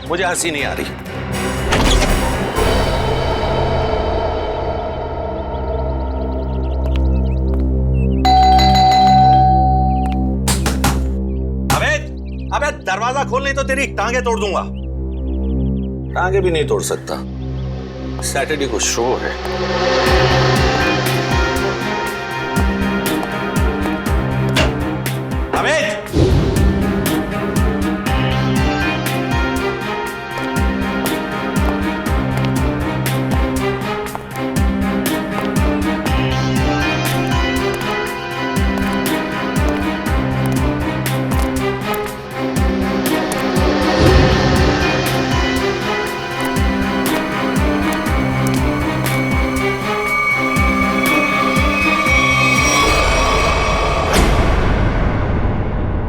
मुझे हंसी नहीं आ रही। अबे दरवाजा खोल, नहीं तो तेरी टांगे तोड़ दूंगा। टांगे भी नहीं तोड़ सकता, सैटरडे को शो है। अबे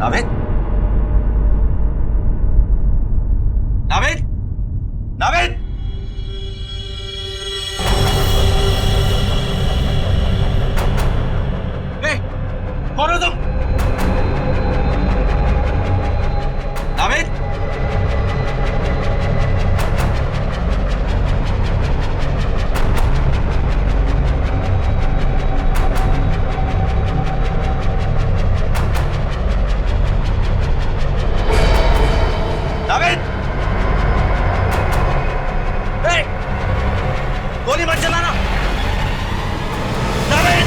नावेद, नावेद, नावेद, कौन हो तुम? नावेद, गोली मत चलाना। नावेद,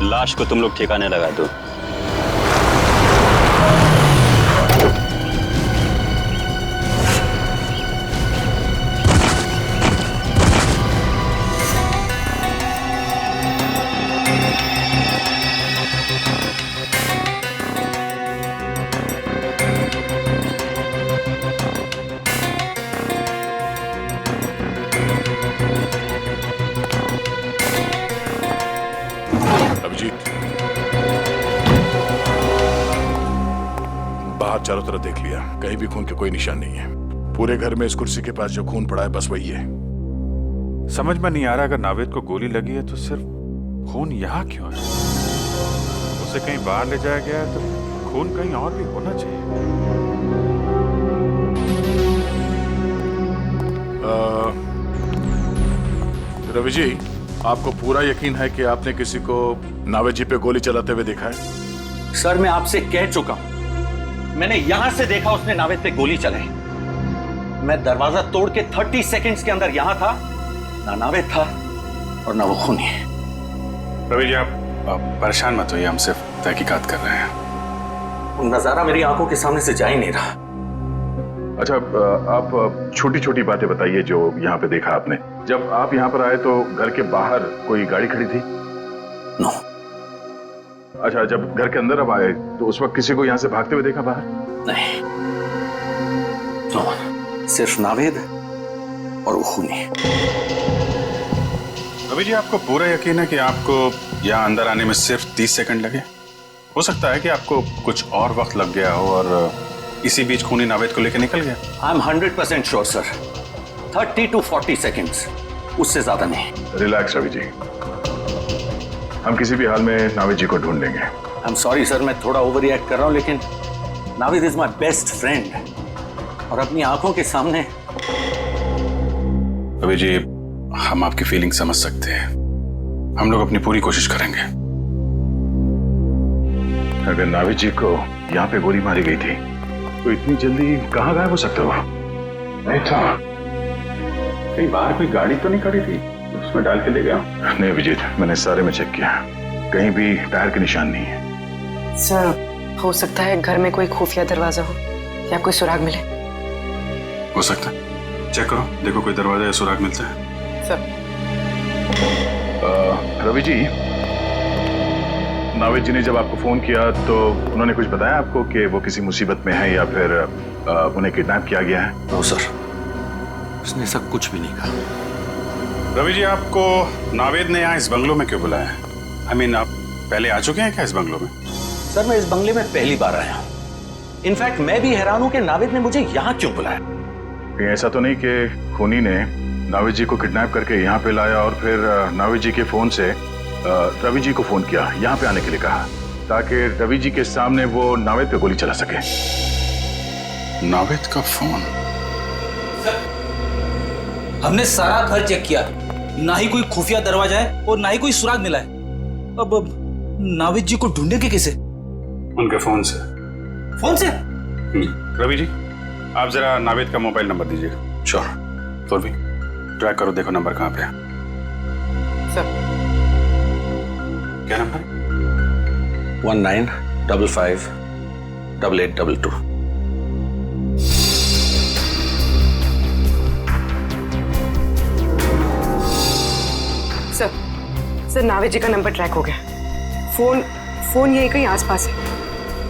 लाश को तुम लोग ठिकाने लगा दो। बाहर चारों तरफ देख लिया, कहीं भी खून के कोई निशान नहीं है। पूरे घर में इस कुर्सी के पास जो खून पड़ा है बस वही है। समझ में नहीं आ रहा, अगर नावेद को गोली लगी है तो सिर्फ खून यहाँ क्यों है? उसे कहीं बाहर ले जाया गया है तो खून कहीं और भी होना चाहिए। रवि जी, आपको पूरा यकीन है कि आपने किसी को नावेद जी पे गोली चलाते हुए देखा है? सर मैं आपसे कह चुका हूं, मैंने यहां से देखा उसने नावेद पे गोली चलाई। मैं दरवाजा तोड़ के 30 सेकंड्स के अंदर यहां था, ना नावेद था और ना वो खूनी। रवि जी आप परेशान मत होइए, हम सिर्फ तहकीकात कर रहे हैं। वो नजारा मेरी आंखों के सामने से जा ही नहीं रहा। अच्छा, आप छोटी छोटी बातें बताइए जो यहाँ पे देखा आपने। जब आप यहाँ पर आए तो घर के बाहर कोई गाड़ी खड़ी थी? नो। अच्छा, जब घर के अंदर अब आए तो उस वक्त किसी को यहाँ से भागते हुए देखा बाहर? नहीं, नो, सिर्फ नावेद और वो खूनी। रवि जी आपको पूरा यकीन है कि आपको यहाँ अंदर आने में सिर्फ 30 सेकंड लगे? हो सकता है कि आपको कुछ और वक्त लग गया हो और इसी बीच खूनी नावेद को लेकर निकल गया। I am 100% sure sir, 30 to 40 seconds, उससे ज्यादा नहीं। रिलैक्स रवि जी, हम किसी भी हाल में नावेद जी को ढूंढ लेंगे। आई एम सॉरी सर, मैं थोड़ा ओवर रिएक्ट कर रहा हूं, लेकिन Naved is my best friend और अपनी आंखों के सामने। रवि जी हम आपकी फीलिंग समझ सकते हैं, हम लोग अपनी पूरी कोशिश करेंगे। अगर नावेद जी को यहाँ पे गोली मारी गई थी तो इतनी जल्दी कहाँ गायब हो सकते हो? नहीं था, कहीं बाहर कोई गाड़ी तो नहीं खड़ी थी उसमें डाल के ले गया? नहीं विजित, मैंने सारे में चेक किया, कहीं भी टायर के निशान नहीं है। सर, हो सकता है घर में कोई खुफिया दरवाजा हो या कोई सुराग मिले। हो सकता है, चेक करो, देखो कोई दरवाजा या सुराग मिलता है। सर, रवि जी, नावेद जी ने जब आपको फोन किया तो उन्होंने कुछ बताया आपको कि वो किसी मुसीबत में है या फिर उन्हें किडनैप किया गया है? नो सर, उसने ऐसा कुछ भी नहीं कहा। रवि जी, आपको नावेद ने यहाँ इस बंगलो में क्यों बुलाया है? I mean, आप पहले आ चुके हैं क्या इस बंगलो में? सर, मैं इस बंगले में पहली बार आया हूँ। इनफैक्ट मैं भी हैरान हूं कि नावेद ने मुझे यहाँ क्यों बुलाया। कहीं ऐसा तो नहीं कि खूनी ने नावेद जी को किडनैप करके यहाँ पे लाया और फिर नावेद जी के फोन से रवि जी को फोन किया, यहाँ पे आने के लिए कहा, ताकि रवि जी के सामने वो नावेद पे गोली चला सके? नावेद का फोन? हमने सारा घर चेक किया, ना ही कोई खुफिया दरवाजा है और ना ही कोई सुराग मिला है। अब नावेद जी को ढूंढेंगे कैसे? उनके फोन से। फोन से? रवि जी, आप जरा नावेद का मोबाइल नंबर दीजिएगा। श्योर। तो भी ट्रैक करो, देखो नंबर कहाँ पे है। सर, क्या नंबर? 19558822। सर, नावेद जी का नंबर ट्रैक हो गया। फोन यही कहीं आसपास है,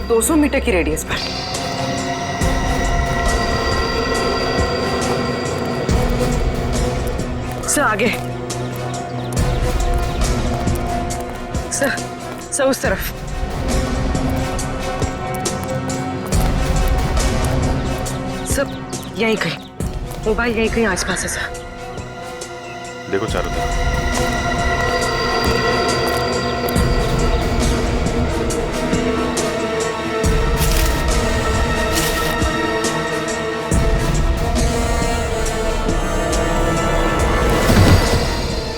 200 मीटर की रेडियस पर। सर, आगे। सर, उस तरफ। सर, यहीं कहीं, मोबाइल यहीं कहीं आसपास है सर। देखो चारों तरफ।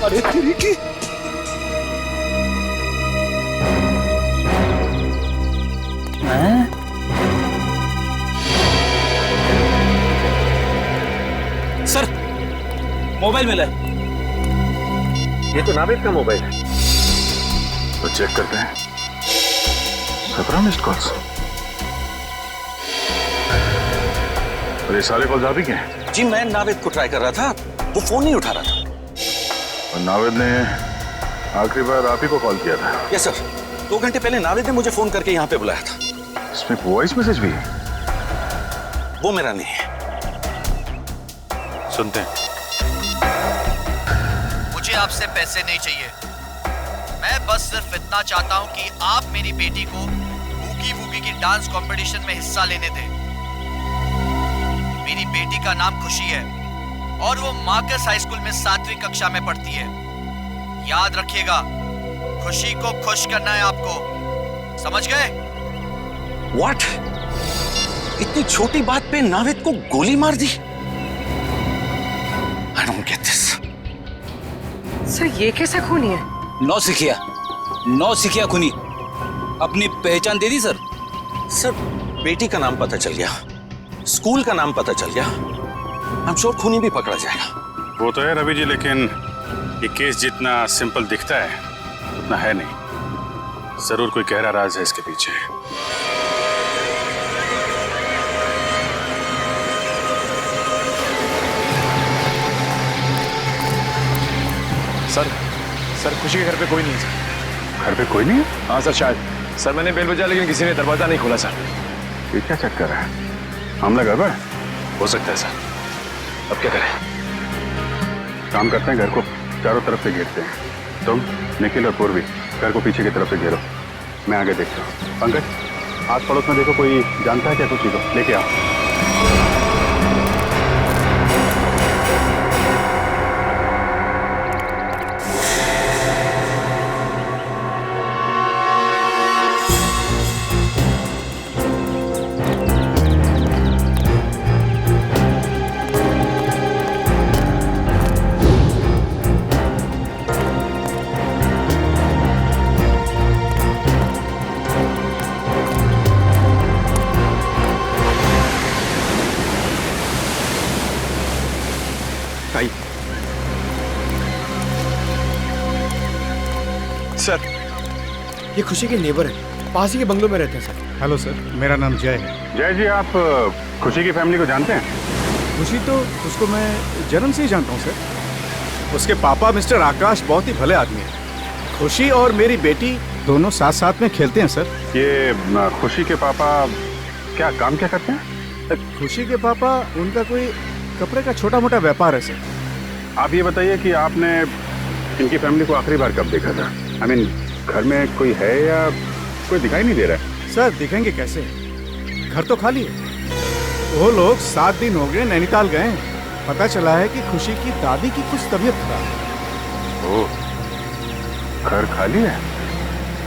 अरे तेरी की! सर, मोबाइल मिला है। ये तो नावेद का मोबाइल है। तो चेक करते हैं। 17 मिस्ड कॉल्स। और ये सारे कॉल्स आप ही के हैं? जी, मैं नावेद को ट्राई कर रहा था, वो फोन नहीं उठा रहा था। और नावेद ने आखिरी बार आप ही को कॉल किया था? यस सर, 2 घंटे पहले नावेद ने मुझे फोन करके यहाँ पे बुलाया था। इसमें वॉइस मैसेज भी है? वो मेरा नहीं है। सुनते हैं। मुझे आपसे पैसे नहीं चाहिए, मैं बस सिर्फ इतना चाहता हूं कि आप मेरी बेटी को बूगी वूगी की डांस कंपटीशन में हिस्सा लेने दें। मेरी बेटी का नाम खुशी है और वो मार्कस हाई स्कूल में 7वीं कक्षा में पढ़ती है। याद रखिएगा, खुशी को खुश करना है आपको, समझ गए? व्हाट? इतनी छोटी बात पे नावेद को गोली मार दी? I don't get this. Sir, ये कैसा खूनी है? नौ सिखिया खूनी। अपनी पहचान दे दी सर। सर, बेटी का नाम पता चल गया, स्कूल का नाम पता चल गया, I'm sure खूनी भी पकड़ा जाएगा। वो तो है रवि जी, लेकिन ये केस जितना सिंपल दिखता है उतना है नहीं। जरूर कोई गहरा राज है इसके पीछे। सर, खुशी के घर पे कोई नहीं है सर। घर पे कोई नहीं है? हाँ सर, शायद। सर, मैंने बेल बजा लेकिन किसी ने दरवाजा नहीं खोला सर। ये क्या चक्कर है? हमला गड़बड़ हो सकता है सर। अब क्या करें? काम करते हैं, घर को चारों तरफ से घेरते हैं। तुम, निखिल और पूर्वी घर को पीछे की तरफ से घेरो, मैं आगे देखता हूँ। पंकज, आस पड़ोस में देखो, कोई जानता है क्या कुछ को लेके आओ। सर, ये खुशी के नेबर है। पास ही के बंगलों में रहते हैं सर। हेलो सर, मेरा नाम जय है। जय जी, आप खुशी की फैमिली को जानते हैं? खुशी तो उसको मैं जन्म से ही जानता हूँ सर। उसके पापा मिस्टर आकाश बहुत ही भले आदमी हैं। खुशी और मेरी बेटी दोनों साथ साथ में खेलते हैं सर। ये खुशी के पापा क्या काम क्या करते हैं? खुशी के पापा, उनका कोई कपड़े का छोटा मोटा व्यापार है सर। आप ये बताइए कि आपने इनकी फैमिली को आखिरी बार कब देखा था? आई मीन, घर में कोई है या कोई दिखाई नहीं दे रहा है? सर दिखेंगे कैसे, घर तो खाली है। वो लोग 7 दिन हो गए नैनीताल गए हैं। पता चला है कि खुशी की दादी की कुछ तबीयत खराब है। ओह, घर खाली है?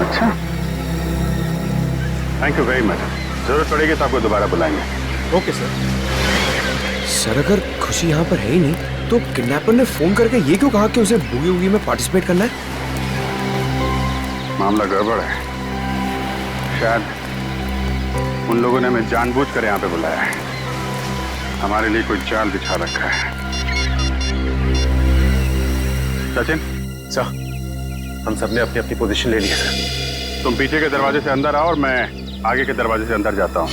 अच्छा, थैंक यू वेरी मच। जरूरत पड़ेगी तो आपको दोबारा बुलाएंगे। Okay sir. सर अगर खुशी यहाँ पर है ही नहीं तो किडनैपर ने फोन करके ये क्यों कहा कि उसे बूगी वूगी में पार्टिसिपेट करना है? मामला गड़बड़ है। शायद उन लोगों ने हमें जानबूझकर यहाँ पे बुलाया है। हमारे लिए कोई जाल बिछा रखा है। सचिन सर, हम सबने अपनी अपनी पोजीशन ले ली है सर। तुम पीछे के दरवाजे से अंदर आओ और मैं आगे के दरवाजे से अंदर जाता हूँ।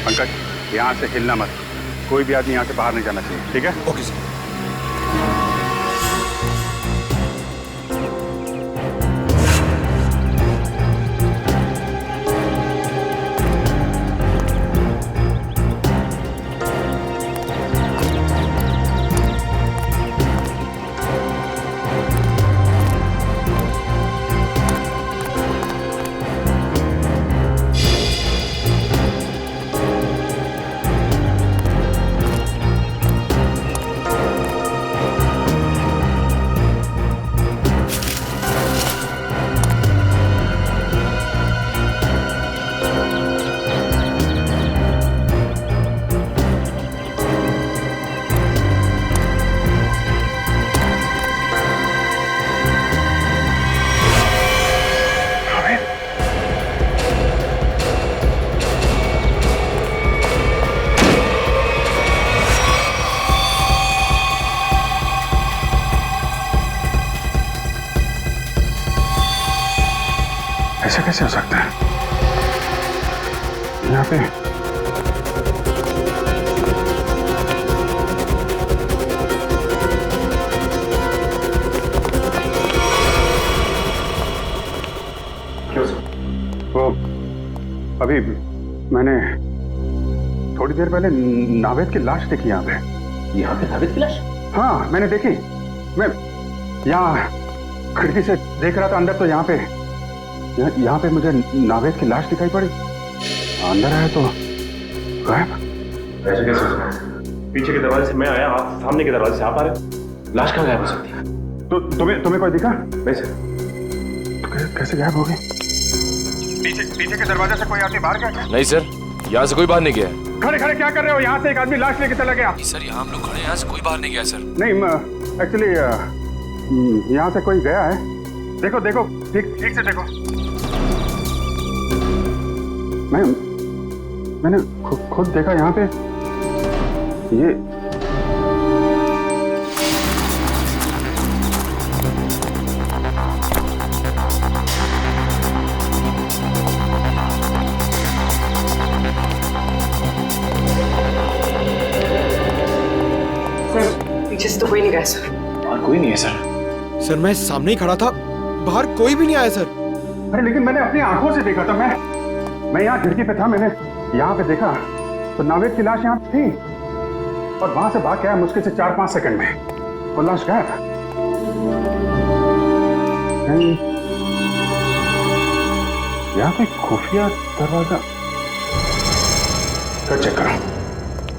पंकज, यहाँ से हिलना मत। कोई भी आदमी यहाँ से बाहर नहीं जाना चाहिए, ठीक है? Okay sir. ऐसा कैसे हो सकता है? यहाँ पे वो अभी मैंने थोड़ी देर पहले नावेद की लाश देखी यहाँ पे। यहाँ पे नावेद की लाश? हाँ, मैंने देखी। मैं यहाँ खिड़की से देख रहा था अंदर, तो यहाँ पे मुझे नावेद की लाश दिखाई पड़ी। अंदर आया तो गायब। ऐसे कैसे हो सकता है? पीछे के दरवाजे से मैं आया, आप सामने के दरवाजे से आप आ रहे। लाश कहाँ गायब हो सकती है? तो तुम्हें कोई दिखा? नहीं सर। तो कैसे गायब हो गई? पीछे के दरवाजे से कोई आदमी बाहर गया? नहीं सर, यहाँ से कोई बाहर नहीं गया। खड़े खड़े क्या कर रहे हो? यहाँ से एक आदमी लाश लेके चला गया। सर यहाँ हम लोग खड़े हैं, यहाँ से कोई बाहर नहीं गया सर। नहीं, एक्चुअली यहाँ से कोई गया है। देखो देखो, ठीक से देखो। मैंने खुद देखा यहाँ पे। ये पीछे से तो कोई नहीं गया सर। और कोई नहीं है सर। सर मैं सामने ही खड़ा था, बाहर कोई भी नहीं आया सर। अरे लेकिन मैंने अपनी आंखों से देखा था। मैं यहाँ खिड़की पे था, मैंने यहाँ पे देखा तो नावेद की लाश यहाँ थी और वहां से भाग गया मुश्किल से 4-5 सेकंड में। वो लाश गायब। यहाँ पे खुफिया दरवाजा कर चेक करो,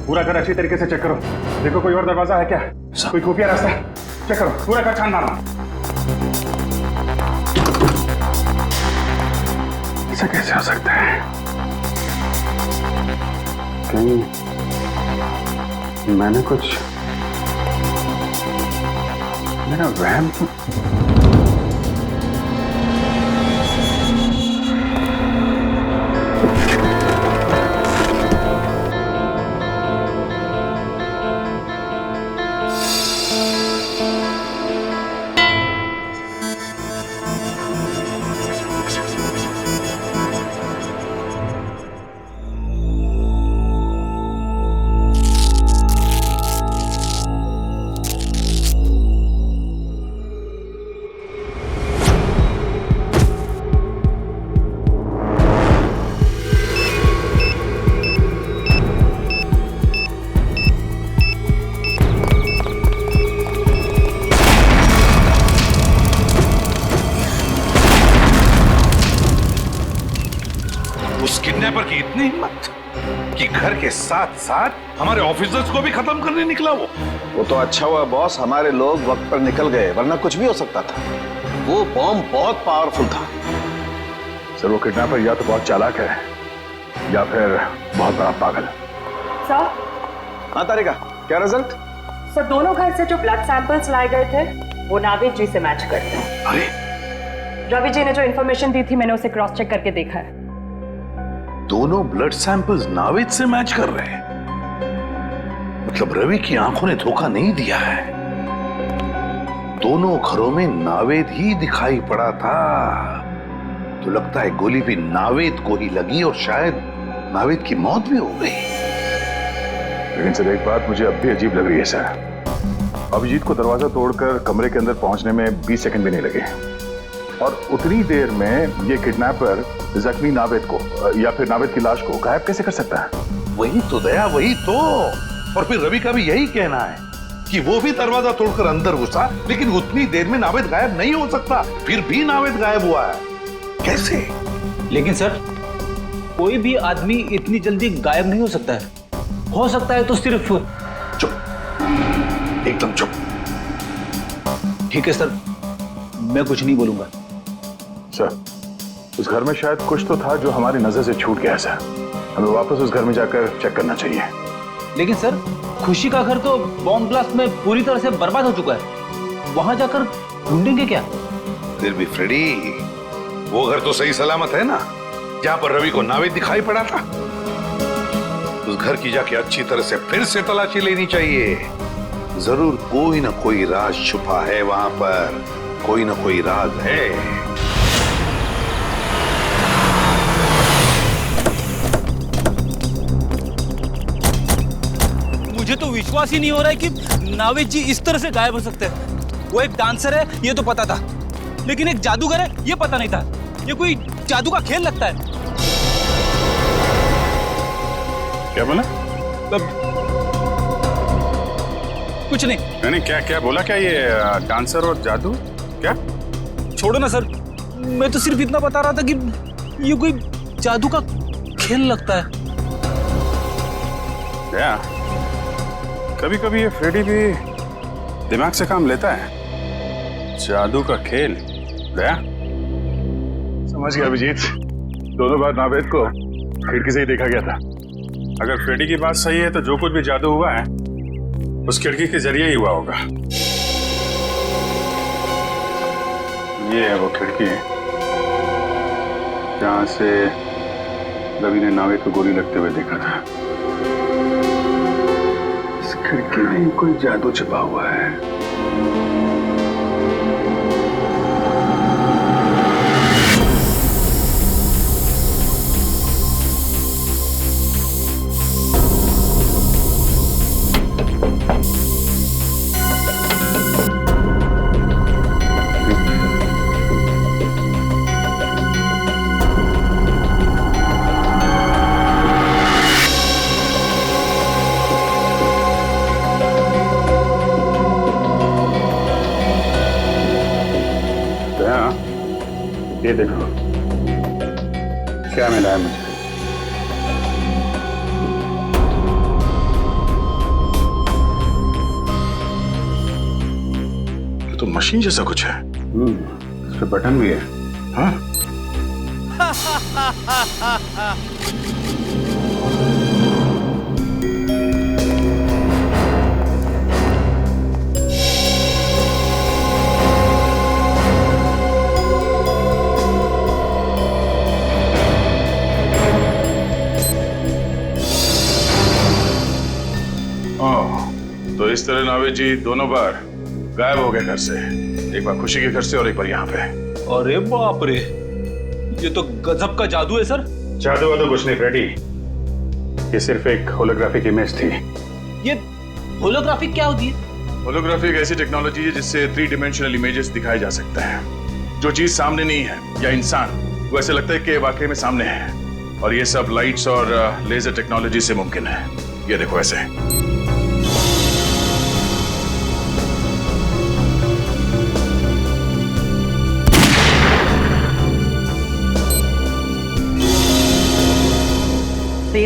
पूरा घर अच्छी तरीके से चेक करो। देखो कोई और दरवाजा है क्या, कोई खुफिया रास्ता? चेक करो, पूरा घर छान मारो। ऐसा कैसे हो सकता है? कहीं मैंने कुछ मेरा वहम तो किडनैपर की इतनी हिम्मत कि घर के साथ साथ हमारे ऑफिसर्स को भी खत्म करने निकला वो तो अच्छा हुआ बॉस, हमारे लोग वक्त पर निकल गए, वरना कुछ भी हो सकता था। वो बॉम्ब बहुत पावरफुल था। सर वो किडनैपर या तो बहुत चालाक है या फिर बहुत बड़ा पागल। सर। हाँ तारिका, क्या रिजल्ट? सर दोनों घर से जो ब्लड सैंपल्स लाए गए थे वो नावेद जी से मैच करते हैं। अरे रवि जी ने जो इन्फॉर्मेशन दी थी मैंने उसे क्रॉस चेक करके देखा है। दोनों ब्लड सैंपल्स नावेद से मैच कर रहे हैं। मतलब रवि की आंखों ने धोखा नहीं दिया है। दोनों घरों में नावेद ही दिखाई पड़ा था। तो लगता है गोली भी नावेद को ही लगी और शायद नावेद की मौत भी हो गई। लेकिन सर एक बात मुझे अब भी अजीब लग रही है सर। अभिजीत को दरवाजा तोड़कर कमरे के अंदर पहुंचने में 20 सेकंड भी नहीं लगे और उतनी देर में ये किडनैपर जख्मी नावेद को या फिर नावेद की लाश को गायब कैसे कर सकता है? वही तो दया, वही तो। और फिर रवि का भी यही कहना है कि वो भी दरवाजा तोड़कर अंदर घुसा, लेकिन उतनी देर में नावेद गायब नहीं हो सकता। फिर भी नावेद गायब हुआ है, कैसे? लेकिन सर कोई भी आदमी इतनी जल्दी गायब नहीं हो सकता है। हो सकता है तो सिर्फ। चुप, एकदम चुप। ठीक है सर, मैं कुछ नहीं बोलूंगा। सर उस घर में शायद कुछ तो था जो हमारी नजर से छूट गया सर। हमें वापस उस घर में जाकर चेक करना चाहिए। लेकिन सर खुशी का घर तो बॉम्ब ब्लास्ट में पूरी तरह से बर्बाद हो चुका है। वहां जाकर ढूंढेंगे क्या? फिर भी फ्रेडी, वो घर तो सही सलामत है ना, जहां पर रवि को नावेद दिखाई पड़ा था। उस घर की जाके अच्छी तरह से फिर से तलाशी लेनी चाहिए। जरूर कोई ना कोई राज छुपा है वहां पर, कोई ना कोई राज है। मुझे तो विश्वास ही नहीं हो रहा है कि नावेद जी इस तरह से गायब हो सकते हैं। वो एक डांसर है ये तो पता था, लेकिन एक जादूगर है ये पता नहीं था। ये कोई जादू का खेल लगता है। क्या बोला? कुछ नहीं। नहीं क्या क्या बोला? क्या ये डांसर और जादू? क्या? छोड़ो ना सर, मैं तो सिर्फ इतना बता रहा था कि ये कोई जादू का खेल लगता है। क्या? कभी कभी ये फ्रेडी भी दिमाग से काम लेता है। जादू का खेल? दया समझ गया अभिजीत, दोनों बार नावेद को खिड़की से ही देखा गया था। अगर फ्रेडी की बात सही है तो जो कुछ भी जादू हुआ है उस खिड़की के जरिए ही हुआ होगा। ये है वो खिड़की जहां से रवि ने नावेद को गोली लगते हुए देखा था। इस खिड़की में ही कोई जादू छिपा हुआ है। ये देखो क्या मिला है मुझे। ये तो मशीन जैसा कुछ है। इस पे बटन भी है। हाँ? तो इस तरह नावेद जी दोनों बार गायब हो गए घर से। एक बार खुशी के घर से और एक बार यहाँ पे। अरे बाप रे, ये तो गजब का जादू है सर। जादू वादू कुछ नहीं फ्रेडी, ये सिर्फ एक होलोग्राफिक इमेज थी। ये होलोग्राफिक क्या होती है? होलोग्राफी एक ऐसी टेक्नोलॉजी है जिससे 3 डायमेंशनल इमेजेस दिखाए जा सकते हैं। जो चीज सामने नहीं है या इंसान, वो ऐसे लगता है कि वाकई में सामने है। और ये सब लाइट्स और लेजर टेक्नोलॉजी से मुमकिन है। ये देखो ऐसे।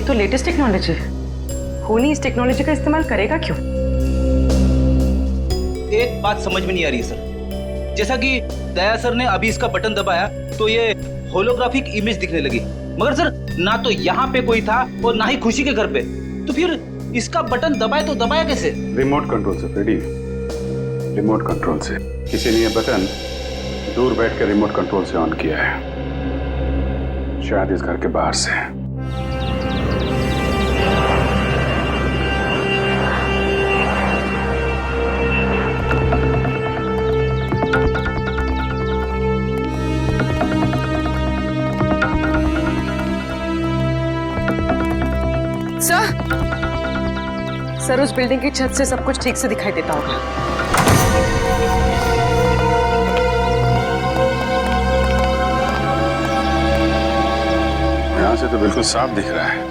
ये तो लेटेस्ट टेक्नोलॉजी है। खूनी इस टेक्नोलॉजी का इस्तेमाल करेगा क्यों? एक बात समझ में नहीं आ रही है सर। जैसा कि दया सर ने अभी इसका बटन दबाया तो ये होलोग्राफिक इमेज दिखने लगी, मगर सर ना तो यहाँ पे कोई था और ना ही खुशी के घर पे, तो फिर इसका बटन दबाए तो दबाया कैसे? रिमोट कंट्रोल से फ्रेडी, रिमोट कंट्रोल से। किसी ने यह बटन दूर बैठ कर रिमोट कंट्रोल से ऑन किया है, शायद इस घर के बाहर से। सर उस बिल्डिंग की छत से सब कुछ ठीक से दिखाई देता होगा। यहां से तो बिल्कुल साफ दिख रहा है।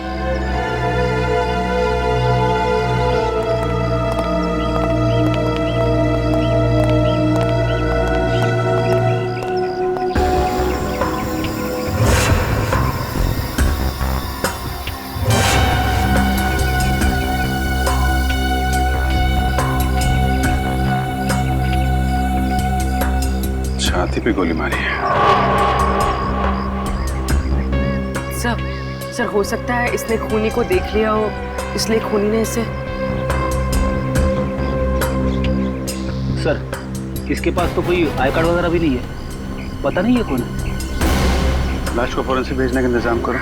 छाती पे गोली मारी है। सर हो सकता है इसने खूनी को देख लिया हो, इसलिए खूनी ने इसे। सर इसके पास तो कोई आई कार्ड वगैरह भी नहीं है, पता नहीं है कौन है। लाश को फौरन से भेजने का इंतजाम करो।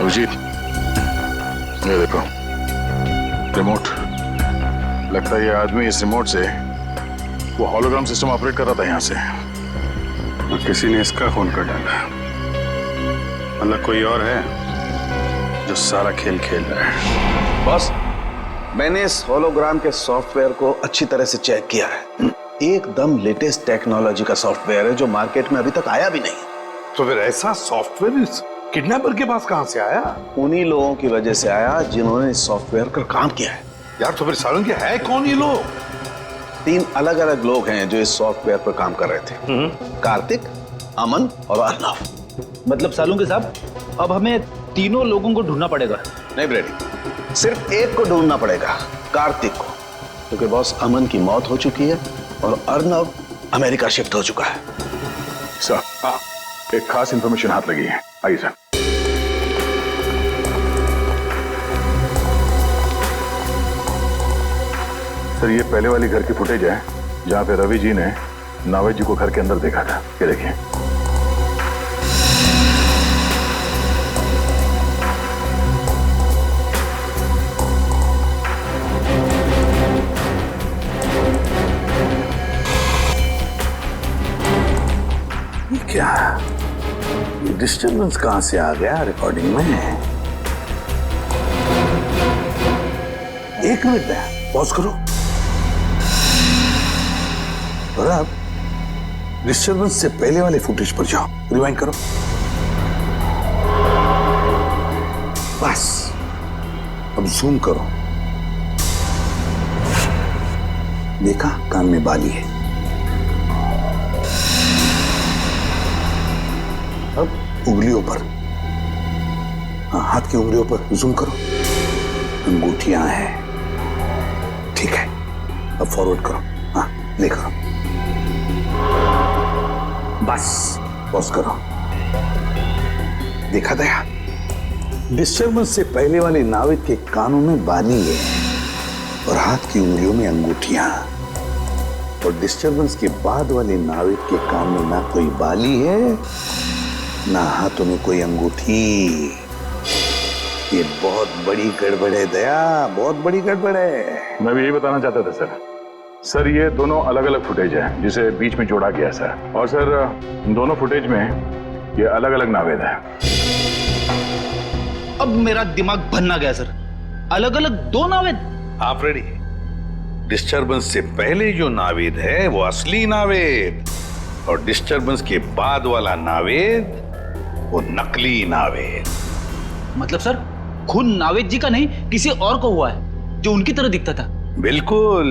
अभिजीत, ये देखो रिमोट। लगता है ये आदमी इस रिमोट से वो हॉलोग्राम सिस्टम ऑपरेट कर रहा था यहाँ से। और किसी ने इसका खून कर डाला, मतलब कोई और है जो सारा खेल खेल रहा है। बॉस, मैंने इस होलोग्राम के सॉफ्टवेयर को अच्छी तरह से चेक किया है। एकदम लेटेस्ट टेक्नोलॉजी का सॉफ्टवेयर है जो मार्केट में अभी तक आया भी नहीं। तो फिर ऐसा सॉफ्टवेयर इस किडनैपर के पास कहां से आया? उन्हीं लोगों की वजह से आया जिन्होंने इस सॉफ्टवेयर पर काम किया है। यार तो फिर सालों के है कौन ये लोग? 3 अलग अलग लोग हैं जो इस सॉफ्टवेयर पर काम कर रहे थे। कार्तिक, अमन और अर्नव। मतलब सालूं के साहब, अब हमें तीनों लोगों को ढूंढना पड़ेगा। नहीं ब्रेडी, सिर्फ एक को ढूंढना पड़ेगा, कार्तिक को, क्योंकि बॉस अमन की मौत हो चुकी है और अर्नव अमेरिका शिफ्ट हो चुका है। सर, एक खास इंफॉर्मेशन हाथ लगी है, आइए सर। सर ये पहले वाली घर की फुटेज है जहां पे रवि जी ने नावेद जी को घर के अंदर देखा था। ये देखिए। ये क्या? ये डिस्टर्बेंस कहां से आ गया रिकॉर्डिंग में? एक मिनट में पॉज करो और अब डिस्टर्बेंस से पहले वाले फुटेज पर जाओ, रिवाइंड करो। बस अब जूम करो। देखा, कान में बाली है। अब उंगलियों पर, हाँ हाथ की उंगलियों पर जूम करो। अंगूठियां हैं, ठीक है। अब फॉरवर्ड करो, हाँ ले करो। बस पॉज करो। देखा दया, डिस्टर्बेंस से पहले वाले नाविद के कानों में बाली है और हाथ की उंगलियों में अंगूठियां, और डिस्टर्बेंस के बाद वाले नाविद के कान में ना कोई बाली है ना हाथों में कोई अंगूठी। ये बहुत बड़ी गड़बड़ है दया, बहुत बड़ी गड़बड़ है। मैं भी यही बताना चाहता था सर। सर ये दोनों अलग अलग फुटेज है जिसे बीच में जोड़ा गया सर। और सर दोनों फुटेज में ये अलग अलग नावेद है। अब मेरा दिमाग भन्ना गया सर, अलग अलग 2 नावेद। आप रेडी? डिस्टर्बेंस से पहले जो नावेद है वो असली नावेद, और डिस्टर्बेंस के बाद वाला नावेद वो नकली नावेद। मतलब सर खून नावेद जी का नहीं, किसी और को हुआ है जो उनकी तरह दिखता था। बिल्कुल,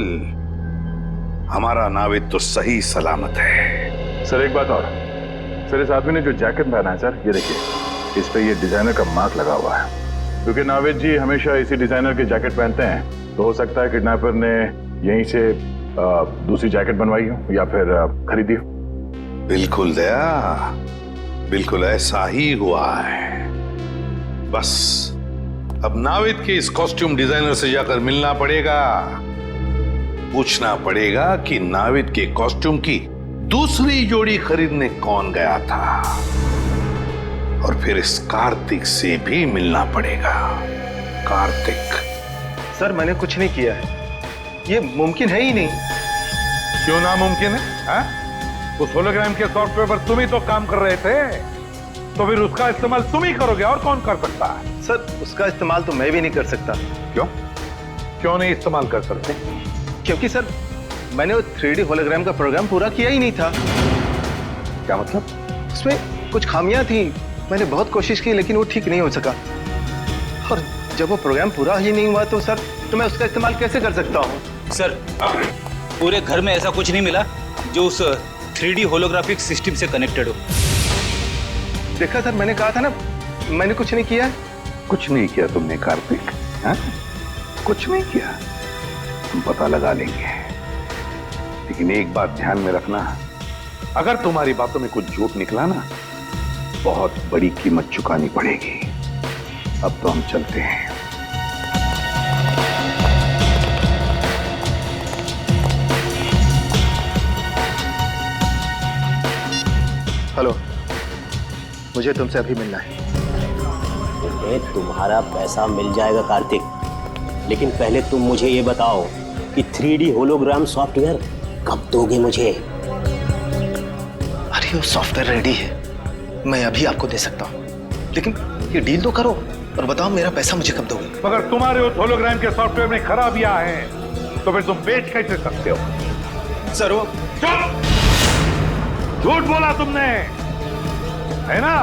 हमारा नावेद तो सही सलामत है। सर एक बात और, सर इस आदमी ने जो जैकेट पहना है सर, ये देखिए इस पे ये डिजाइनर का मार्क लगा हुआ है। क्योंकि नावेद जी हमेशा इसी डिजाइनर के जैकेट पहनते हैं, तो हो सकता है किडनैपर ने यहीं से दूसरी जैकेट बनवाई हो या फिर खरीदी हो। बिल्कुल दया, बिल्कुल ऐसा ही हुआ है। बस अब नावेद के इस कॉस्ट्यूम डिजाइनर से जाकर मिलना पड़ेगा, पूछना पड़ेगा कि नावेद के कॉस्ट्यूम की दूसरी जोड़ी खरीदने कौन गया था, और फिर इस कार्तिक से भी मिलना पड़ेगा। कार्तिक। सर मैंने कुछ नहीं किया है, ये मुमकिन है ही नहीं। क्यों नामुमकिन है, हा? उस होलोग्राम के सॉफ्टवेयर पर तुम ही तो काम कर रहे थे, तो फिर उसका इस्तेमाल तुम ही करोगे, और कौन कर सकता है? सर उसका इस्तेमाल तो मैं भी नहीं कर सकता। क्यों? क्यों नहीं इस्तेमाल कर सकते? क्योंकि सर मैंने वो 3D होलोग्राम का प्रोग्राम पूरा किया ही नहीं था। क्या मतलब? उसमें कुछ खामियां थी, मैंने बहुत कोशिश की लेकिन वो ठीक नहीं हो सका, और जब वो प्रोग्राम पूरा ही नहीं हुआ तो सर तो मैं उसका इस्तेमाल कैसे कर सकता हूँ? सर पूरे घर में ऐसा कुछ नहीं मिला जो उस 3D होलोग्राफिक सिस्टम से कनेक्टेड हो। देखा सर, मैंने कहा था ना मैंने कुछ नहीं किया। कुछ नहीं किया तुमने कार्तिक, हा? कुछ नहीं किया, हम पता लगा लेंगे। लेकिन एक बात ध्यान में रखना, अगर तुम्हारी बातों में कुछ झूठ निकला ना, बहुत बड़ी कीमत चुकानी पड़ेगी। अब तो हम चलते हैं। हेलो, मुझे तुमसे अभी मिलना है। तुम्हारा पैसा मिल जाएगा कार्तिक, लेकिन पहले तुम मुझे ये बताओ कि 3D होलोग्राम सॉफ्टवेयर कब दोगे मुझे? अरे वो सॉफ्टवेयर रेडी है, मैं अभी आपको दे सकता हूँ, लेकिन ये डील तो करो और बताओ मेरा पैसा मुझे कब दोगे? मगर तुम्हारे उस होलोग्राम के सॉफ्टवेयर में खराबियां हैं, तो फिर तुम बेच कैसे सकते हो? सर वो चुप! झूठ बोला तुमने, है ना?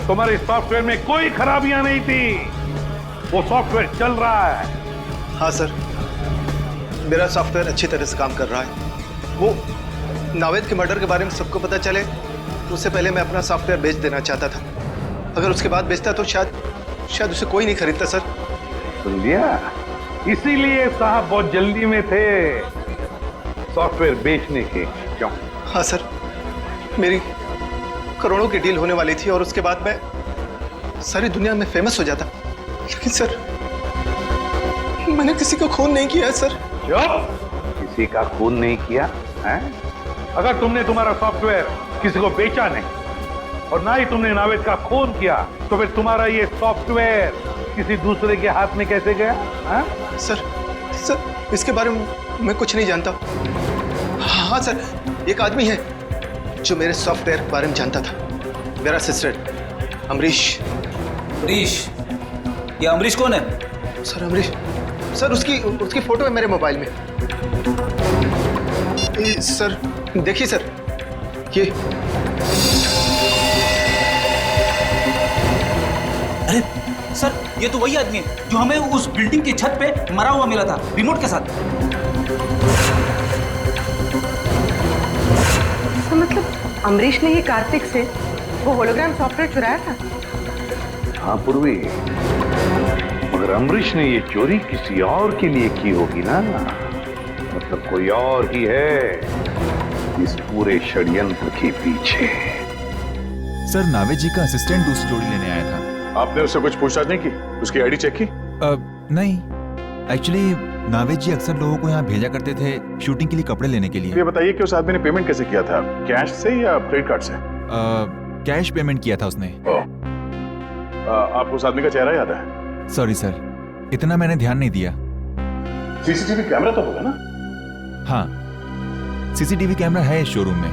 तुम्हारे सॉफ्टवेयर में कोई खराबियां नहीं थी, वो सॉफ्टवेयर चल रहा है। हाँ सर, मेरा सॉफ्टवेयर अच्छी तरह से काम कर रहा है। वो नावेद के मर्डर के बारे में सबको पता चले तो उससे पहले मैं अपना सॉफ्टवेयर बेच देना चाहता था। अगर उसके बाद बेचता तो शायद उसे कोई नहीं खरीदता सर। सुन लिया? इसीलिए साहब बहुत जल्दी में थे सॉफ्टवेयर बेचने के। क्यों? हाँ सर, मेरी करोड़ों की डील होने वाली थी और उसके बाद मैं सारी दुनिया में फेमस हो जाता, लेकिन सर मैंने किसी का खून नहीं किया है सर। किसी का खून नहीं किया है? अगर तुमने तुम्हारा सॉफ्टवेयर किसी को बेचा नहीं और ना ही तुमने नावेद का खून किया, तो फिर तुम्हारा ये सॉफ्टवेयर किसी दूसरे के हाथ में कैसे गया? है? सर इसके बारे में मैं कुछ नहीं जानता। हाँ सर, एक आदमी है जो मेरे सॉफ्टवेयर के बारे में जानता था, मेरा असिस्टेंट अमरीश। अमरीश? ये अमरीश कौन है? सर अमरीश, सर उसकी फोटो है मेरे मोबाइल में। सर देखिए सर, ये अरे सर, ये तो वही आदमी है जो हमें उस बिल्डिंग की छत पे मरा हुआ मिला था, रिमोट के साथ। तो मतलब अमरीश ने ही कार्तिक से वो होलोग्राम सॉफ्टवेयर चुराया था? हाँ पूर्वी, मगर अमरीश ने ये चोरी किसी और के लिए की होगी ना, मतलब कोई और ही है इस पूरे षड्यंत्र के पीछे। सर नावेद जी का असिस्टेंट दूसरी जोड़ी लेने आया था। आपने उससे कुछ पूछताछ नहीं की? उसकी आईडी चेक की? नहीं, एक्चुअली नावेद जी अक्सर लोगों को यहाँ भेजा करते थे शूटिंग के लिए कपड़े लेने के लिए। ये बताइए कि उस आदमी ने पेमेंट कैसे किया था, कैश से या क्रेडिट कार्ड से? कैश पेमेंट किया था उसने। आपको उस आदमी का चेहरा याद है? सॉरी सर, इतना मैंने ध्यान नहीं दिया। सीसीटीवी कैमरा तो होगा ना? हाँ, सीसीटीवी कैमरा है इस शोरूम में।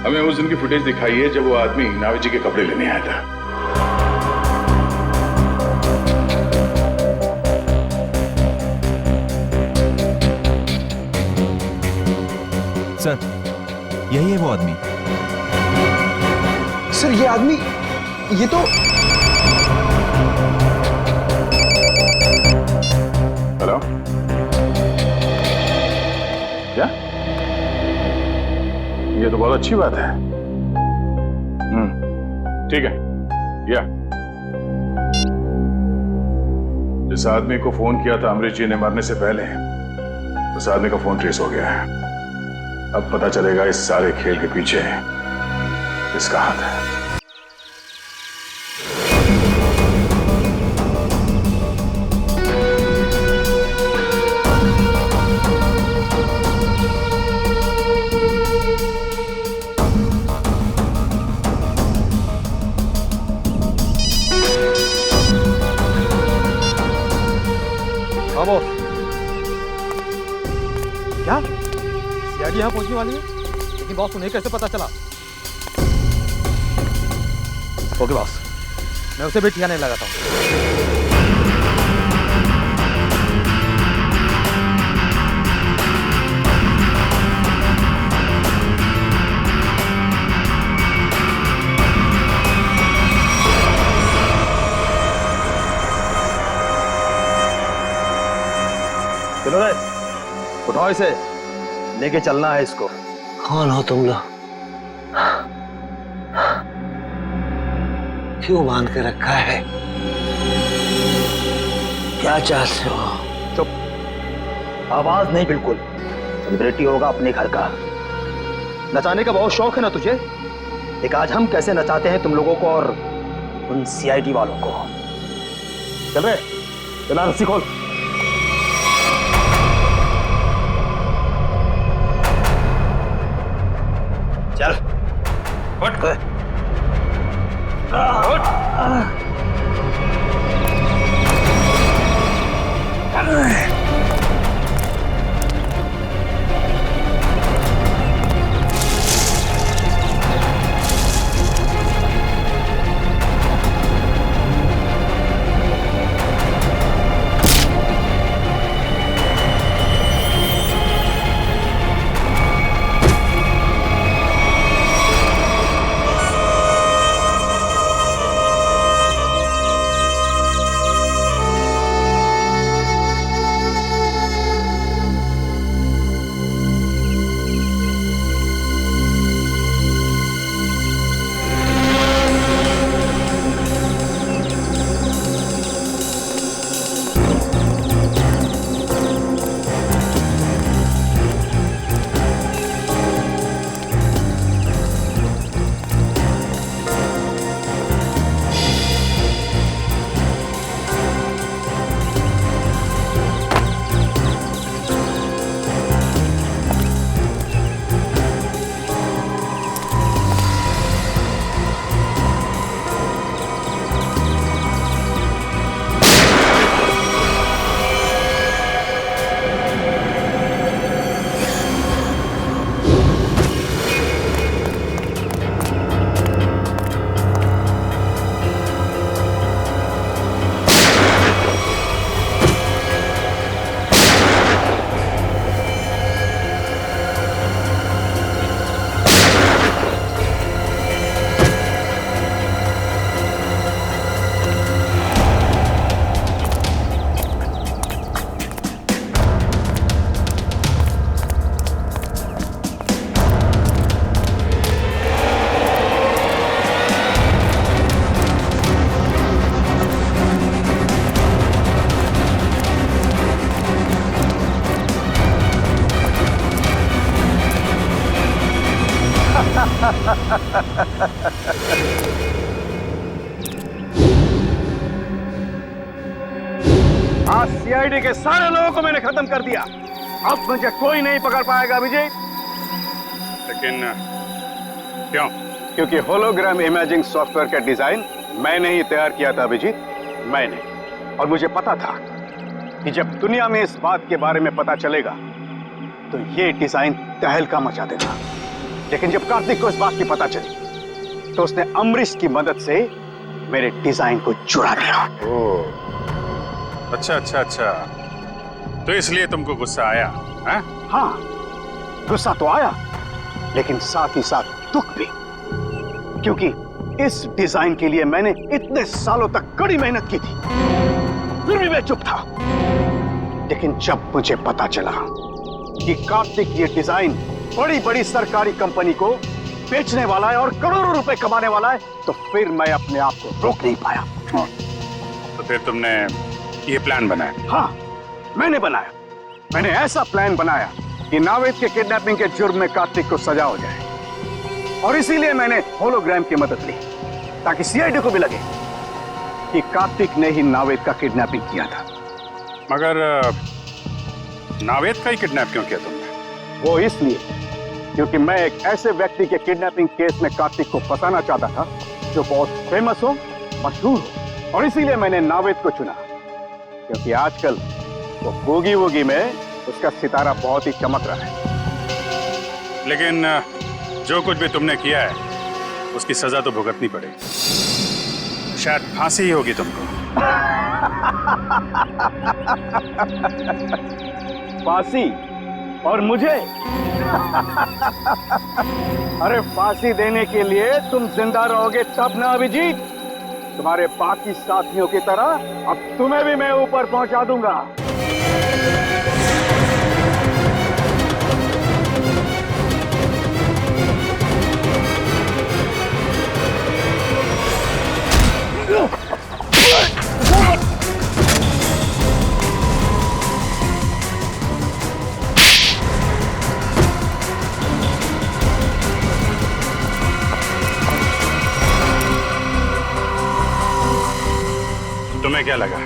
हमें उस दिन की फुटेज दिखाइए जब वो आदमी नावेद जी के कपड़े लेने आया था। सर यही है वो आदमी। सर ये आदमी, ये तो हेलो, क्या ये तो बहुत अच्छी बात है। ठीक है, या जिस आदमी को फोन किया था अमरीश जी ने मरने से पहले, उस आदमी का फोन ट्रेस हो गया है। अब पता चलेगा इस सारे खेल के पीछे किसका हाथ है। क्या सीआईडी यहाँ पहुंचने वाली है? लेकिन बॉस उन्हें कैसे पता चला? ओके बॉस, मैं उसे भी ठिकाने लगाता हूँ। उठाओ इसे, लेके चलना है इसको। कौन हो तुम लोग? क्यों बांध के रखा है? क्या चाहते हो? चुप, आवाज नहीं बिल्कुल। सेलिब्रिटी होगा अपने घर का। नचाने का बहुत शौक है ना तुझे? एक आज हम कैसे नचाते हैं तुम लोगों को और उन सीआईडी वालों को। चल रहे, चला रस्सी खोल। चल उठ कर। आज सीआईडी के सारे लोगों को मैंने खत्म कर दिया। अब मुझे कोई नहीं पकड़ पाएगा अभिजीत। लेकिन क्यों? क्योंकि होलोग्राम इमेजिंग सॉफ्टवेयर का डिजाइन मैंने ही तैयार किया था अभिजीत, मैंने। और मुझे पता था कि जब दुनिया में इस बात के बारे में पता चलेगा तो ये डिजाइन तहलका मचा देगा। लेकिन जब कार्तिक को इस बात की पता चली तो उसने अमरीश की मदद से मेरे डिजाइन को चुरा लिया। ओह, अच्छा अच्छा अच्छा, तो इसलिए तुमको गुस्सा आया? हाँ, गुस्सा तो आया, लेकिन साथ ही साथ दुख भी, क्योंकि इस डिजाइन के लिए मैंने इतने सालों तक कड़ी मेहनत की थी, फिर भी मैं चुप था। लेकिन जब मुझे पता चला कि कार्तिक ये डिजाइन बड़ी बड़ी सरकारी कंपनी को बेचने वाला है और करोड़ों रुपए कमाने वाला है, तो फिर मैं अपने आप को रोक नहीं पाया। तो फिर तुमने ये प्लान बनाया? हाँ, मैंने बनाया। मैंने ऐसा प्लान बनाया कि नावेद के किडनैपिंग के जुर्म में कार्तिक को सजा हो जाए, और इसीलिए मैंने होलोग्राम की मदद ली ताकि सीआईडी को भी लगे कि कार्तिक ने ही नावेद का किडनैपिंग किया था। मगर नावेद का ही किडनैप क्यों किया तुमने? वो इसलिए क्योंकि मैं एक ऐसे व्यक्ति के किडनैपिंग केस में कार्तिक को फंसाना चाहता था जो बहुत फेमस हो, मशहूर हो, और इसीलिए मैंने नावेद को चुना क्योंकि आजकल वो बोगी वोगी में उसका सितारा बहुत ही चमक रहा है। लेकिन जो कुछ भी तुमने किया है उसकी सजा तो भुगतनी पड़ेगी। शायद फांसी ही होगी तुमको। फांसी? और मुझे? अरे फांसी देने के लिए तुम जिंदा रहोगे तब ना अभिजीत। तुम्हारे बाकी साथियों की तरह अब तुम्हें भी मैं ऊपर पहुंचा दूंगा। तुम्हें क्या लगा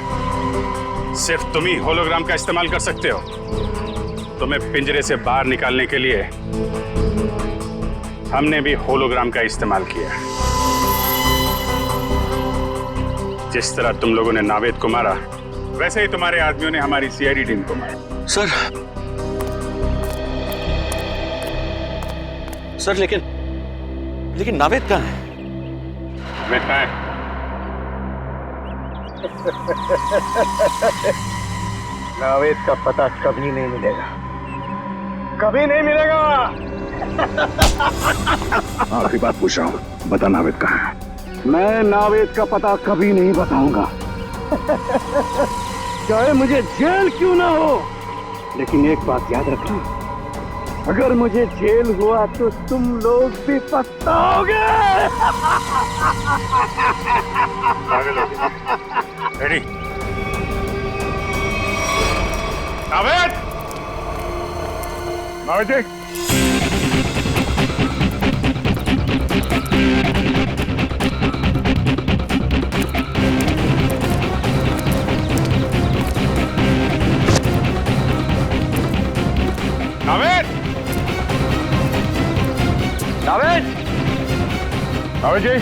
सिर्फ तुम ही होलोग्राम का इस्तेमाल कर सकते हो? तुम्हें पिंजरे से बाहर निकालने के लिए हमने भी होलोग्राम का इस्तेमाल किया। जिस तरह तुम लोगों ने नावेद को मारा, वैसे ही तुम्हारे आदमियों ने हमारी सीआईडी टीम को मारा। सर लेकिन नावेद कहाँ है? नावेद कहाँ है? नावेद का पता कभी नहीं मिलेगा, कभी नहीं मिलेगा। आखिरी बात पूछ रहा हूं, बता नावेद कहाँ है? मैं नावेद का पता कभी नहीं बताऊंगा, चाहे मुझे जेल क्यों ना हो। लेकिन एक बात याद रखना, अगर मुझे जेल हुआ तो तुम लोग भी पछताओगे। रेडी? नावेद! नावेद जी! नावेद! नावेद! नावेद जी!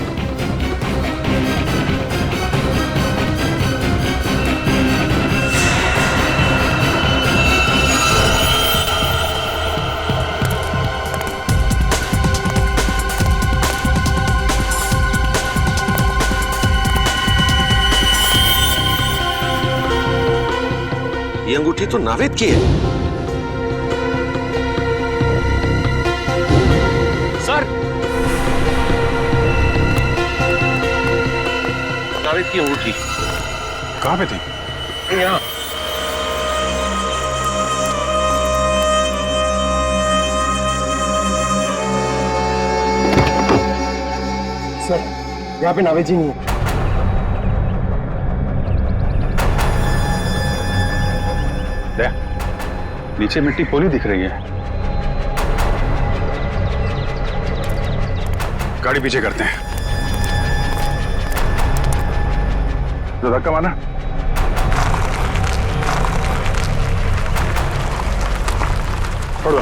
ये अंगूठी तो नावेद की है। सर, नावेद की अंगूठी कहाँ पे थी? यहाँ। सर, यहाँ पे नावेद जी नहीं है। नीचे मिट्टी पोली दिख रही है। गाड़ी पीछे करते हैं। तो धक्का मारना। छोड़ो।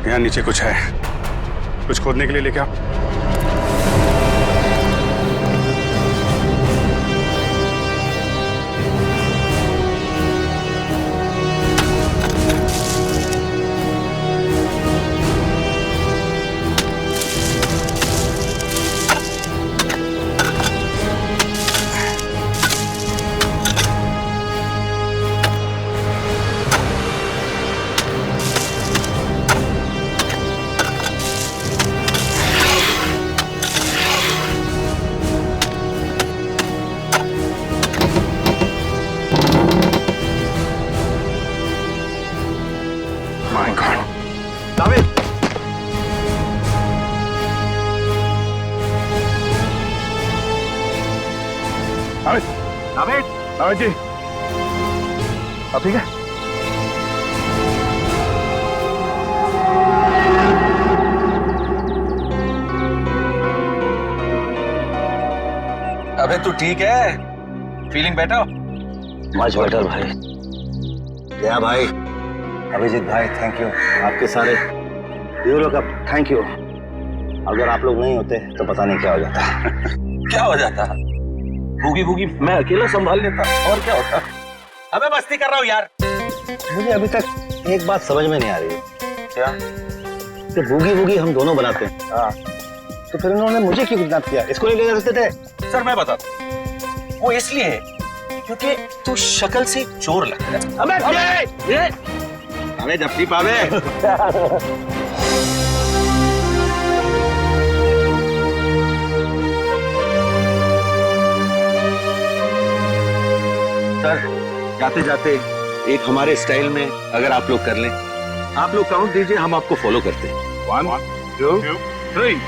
यहाँ नीचे कुछ है, कुछ खोदने के लिए लेके आओ। नावेद नावेद जी, अब ठीक है? अबे तू ठीक है? Feeling better? मच बेटर भाई। दया भाई, अभिजीत भाई, थैंक यू। आपके सारे यू लोग, थैंक यू। अगर आप लोग नहीं होते तो पता नहीं क्या हो जाता। क्या हो जाता? भूगी भूगी मैं अकेला संभाल लेता, और क्या होता? अबे मस्ती कर रहा हूँ यार। मुझे अभी तक एक बात समझ में नहीं आ रही है। क्या? कि बूगी वूगी हम दोनों बनाते हैं। हाँ। तो फिर उन्होंने मुझे क्यों किडनैप किया? इसको नहीं ले सकते थे? सर मैं बताता हूँ, वो इसलिए है क्योंकि तू शक्ल से चोर लगता है। अबे जप्ती पावे। सर जाते जाते एक हमारे स्टाइल में अगर आप लोग कर लें, आप लोग काउंट दीजिए, हम आपको फॉलो करते हैं। 1 2 3